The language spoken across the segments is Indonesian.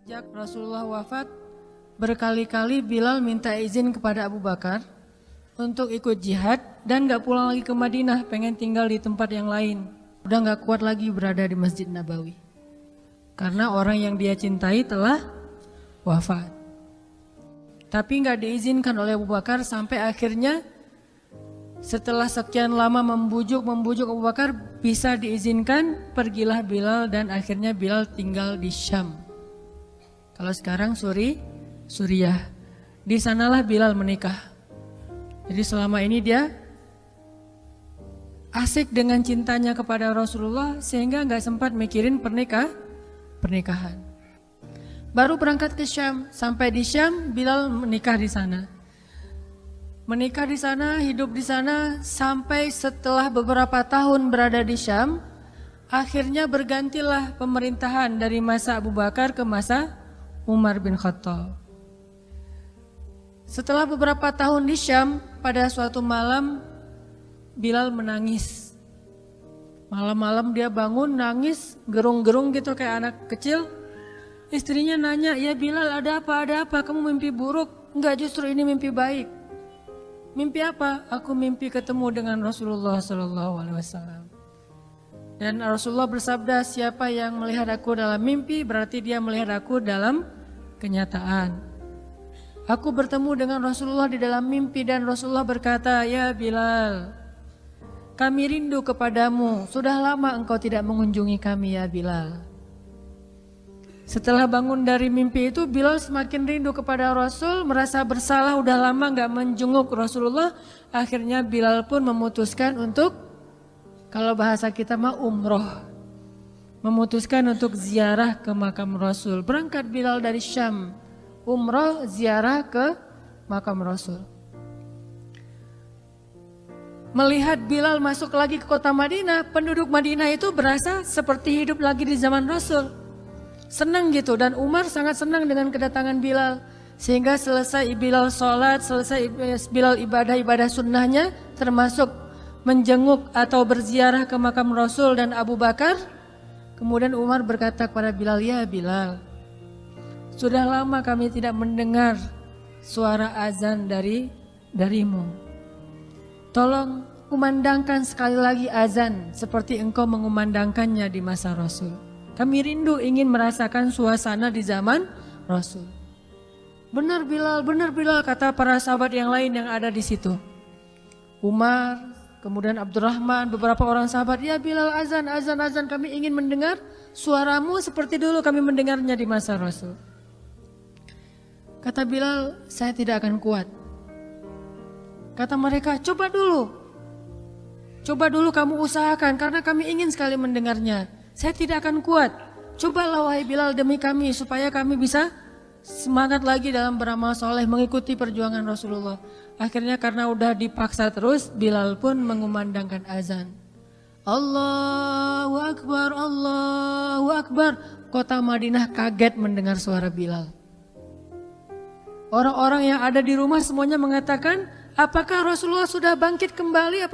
Sejak Rasulullah wafat, berkali-kali Bilal minta izin kepada Abu Bakar untuk ikut jihad dan gak pulang lagi ke Madinah, pengen tinggal di tempat yang lain. Udah gak kuat lagi berada di Masjid Nabawi. Karena orang yang dia cintai telah wafat. Tapi gak diizinkan oleh Abu Bakar sampai akhirnya setelah sekian lama membujuk Abu Bakar bisa diizinkan, pergilah Bilal dan akhirnya Bilal tinggal di Syam. Kalau sekarang Suriah. Di sanalah Bilal menikah. Jadi selama ini dia asik dengan cintanya kepada Rasulullah sehingga gak sempat mikirin pernikahan. Baru berangkat ke Syam, sampai di Syam Bilal menikah di sana. Menikah di sana, hidup di sana sampai setelah beberapa tahun berada di Syam, akhirnya bergantilah pemerintahan dari masa Abu Bakar ke masa Umar bin Khattab. Setelah beberapa tahun di Syam, pada suatu malam Bilal menangis. Malam-malam dia bangun nangis, gerung-gerung gitu kayak anak kecil. Istrinya nanya, "Ya Bilal, ada apa? Kamu mimpi buruk?" "Enggak, justru ini mimpi baik." "Mimpi apa?" "Aku mimpi ketemu dengan Rasulullah SAW. Dan Rasulullah bersabda, siapa yang melihat aku dalam mimpi berarti dia melihat aku dalam kenyataan. Aku bertemu dengan Rasulullah di dalam mimpi dan Rasulullah berkata, ya Bilal, kami rindu kepadamu. Sudah lama engkau tidak mengunjungi kami ya Bilal." Setelah bangun dari mimpi itu, Bilal semakin rindu kepada Rasul, merasa bersalah udah lama gak menjenguk Rasulullah. Akhirnya Bilal pun memutuskan untuk, kalau bahasa kita mah umroh, memutuskan untuk ziarah ke makam Rasul. Berangkat Bilal dari Syam, umroh ziarah ke makam Rasul. Melihat Bilal masuk lagi ke kota Madinah, penduduk Madinah itu berasa seperti hidup lagi di zaman Rasul. Senang gitu, dan Umar sangat senang dengan kedatangan Bilal. Sehingga selesai Bilal sholat, selesai Bilal ibadah-ibadah sunnahnya, termasuk menjenguk atau berziarah ke makam Rasul dan Abu Bakar. Kemudian Umar berkata kepada Bilal, ya Bilal, sudah lama kami tidak mendengar suara azan darimu. Tolong kumandangkan sekali lagi azan seperti engkau mengumandangkannya di masa Rasul. Kami rindu ingin merasakan suasana di zaman Rasul. Benar Bilal, kata para sahabat yang lain yang ada di situ. Umar, kemudian Abdurrahman, beberapa orang sahabat, ya Bilal, azan, kami ingin mendengar suaramu seperti dulu kami mendengarnya di masa Rasul. Kata Bilal, saya tidak akan kuat. Kata mereka, coba dulu kamu usahakan karena kami ingin sekali mendengarnya. Saya tidak akan kuat. Cobalah wahai Bilal demi kami supaya kami bisa semangat lagi dalam beramal soleh mengikuti perjuangan Rasulullah. Akhirnya karena udah dipaksa terus, Bilal pun mengumandangkan azan. Allahu Akbar, Allahu Akbar. Kota Madinah kaget mendengar suara Bilal. Orang-orang yang ada di rumah semuanya mengatakan, apakah Rasulullah sudah bangkit kembali?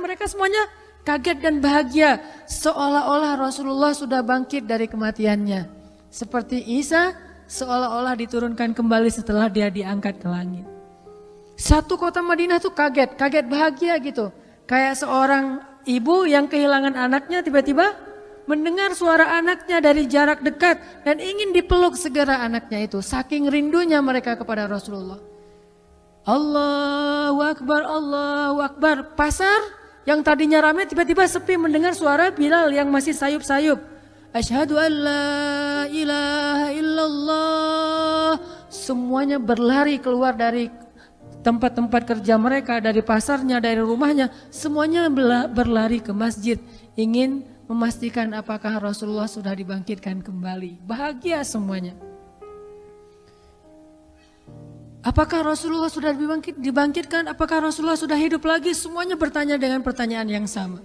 Mereka semuanya kaget dan bahagia, seolah-olah Rasulullah sudah bangkit dari kematiannya. Seperti Isa seolah-olah diturunkan kembali setelah dia diangkat ke langit. Satu kota Madinah tuh kaget bahagia gitu. Kayak seorang ibu yang kehilangan anaknya tiba-tiba mendengar suara anaknya dari jarak dekat dan ingin dipeluk segera anaknya itu. Saking rindunya mereka kepada Rasulullah. Allahu Akbar, Allahu Akbar. Pasar yang tadinya ramai tiba-tiba sepi mendengar suara Bilal yang masih sayup-sayup. Asyhadu an la ilaha illallah. Semuanya berlari keluar dari tempat-tempat kerja mereka, dari pasarnya, dari rumahnya. Semuanya berlari ke masjid, ingin memastikan apakah Rasulullah sudah dibangkitkan kembali. Bahagia semuanya. Apakah Rasulullah sudah dibangkitkan? Apakah Rasulullah sudah hidup lagi? Semuanya bertanya dengan pertanyaan yang sama.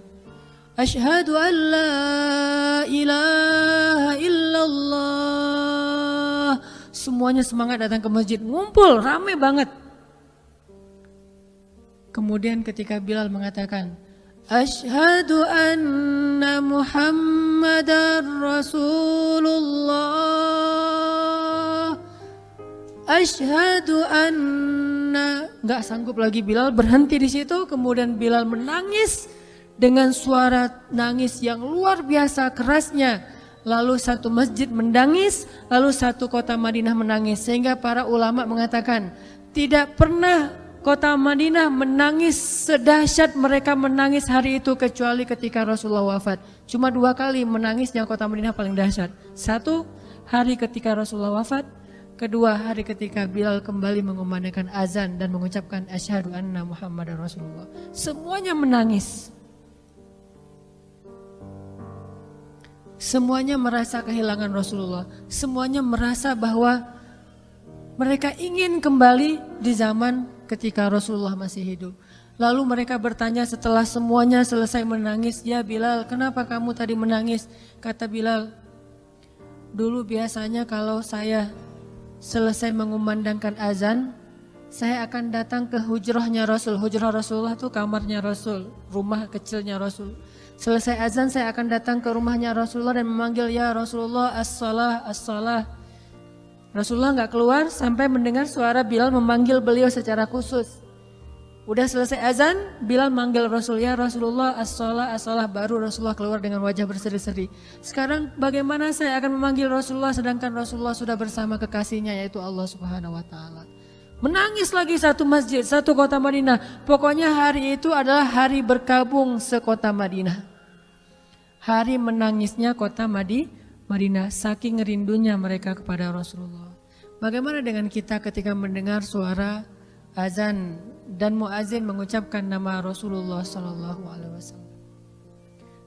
Asyhadu an la ilaha illallah. Semuanya semangat datang ke masjid, ngumpul, rame banget. Kemudian ketika Bilal mengatakan, Asyhadu anna Muhammadar Rasulullah. Asyhadu anna, nggak sanggup lagi Bilal, berhenti di situ. Kemudian Bilal menangis dengan suara nangis yang luar biasa kerasnya. Lalu satu masjid menangis, lalu satu kota Madinah menangis. Sehingga para ulama mengatakan tidak pernah kota Madinah menangis sedahsyat mereka menangis hari itu kecuali ketika Rasulullah wafat. Cuma 2 kali menangisnya kota Madinah paling dahsyat. 1 hari ketika Rasulullah wafat, kedua hari ketika Bilal kembali mengumandangkan azan dan mengucapkan asyhadu anna Muhammadar Rasulullah. Semuanya menangis. Semuanya merasa kehilangan Rasulullah. Semuanya merasa bahwa mereka ingin kembali di zaman ketika Rasulullah masih hidup. Lalu mereka bertanya setelah semuanya selesai menangis, "Ya Bilal, kenapa kamu tadi menangis?" Kata Bilal, "Dulu biasanya kalau saya selesai mengumandangkan azan, saya akan datang ke hujrahnya Rasul." Hujrah Rasulullah itu kamarnya Rasul, rumah kecilnya Rasul. Selesai azan saya akan datang ke rumahnya Rasulullah dan memanggil, "Ya Rasulullah, as-salah, as-salah." Rasulullah nggak keluar sampai mendengar suara Bilal memanggil beliau secara khusus. Udah selesai azan, Bilal manggil Rasul, "Ya Rasulullah, as-salah, as-salah." Baru Rasulullah keluar dengan wajah berseri-seri. Sekarang bagaimana saya akan memanggil Rasulullah sedangkan Rasulullah sudah bersama kekasihnya yaitu Allah Subhanahu wa taala. Menangis lagi satu masjid, satu kota Madinah. Pokoknya hari itu adalah hari berkabung sekota Madinah. Hari menangisnya kota Madinah, saking rindunya mereka kepada Rasulullah. Bagaimana dengan kita ketika mendengar suara azan dan muazin mengucapkan nama Rasulullah Sallallahu Alaihi Wasallam?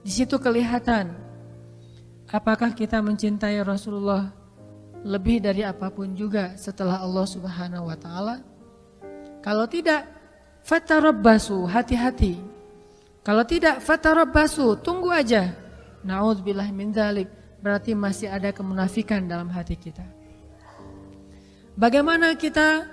Di situ kelihatan apakah kita mencintai Rasulullah lebih dari apapun juga setelah Allah Subhanahu wa taala. Kalau tidak, fatarabbasu, hati-hati. Kalau tidak, fatarabbasu, tunggu aja. Na'udzubillah min dzalik, berarti masih ada kemunafikan dalam hati kita. Bagaimana kita,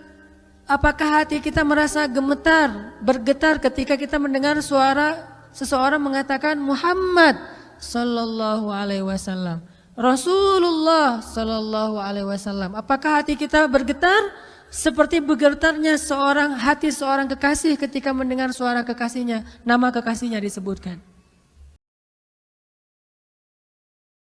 apakah hati kita merasa gemetar, bergetar ketika kita mendengar suara seseorang mengatakan Muhammad sallallahu alaihi wasallam, Rasulullah sallallahu alaihi wasallam? Apakah hati kita bergetar seperti bergetarnya hati seorang kekasih ketika mendengar suara kekasihnya, nama kekasihnya disebutkan?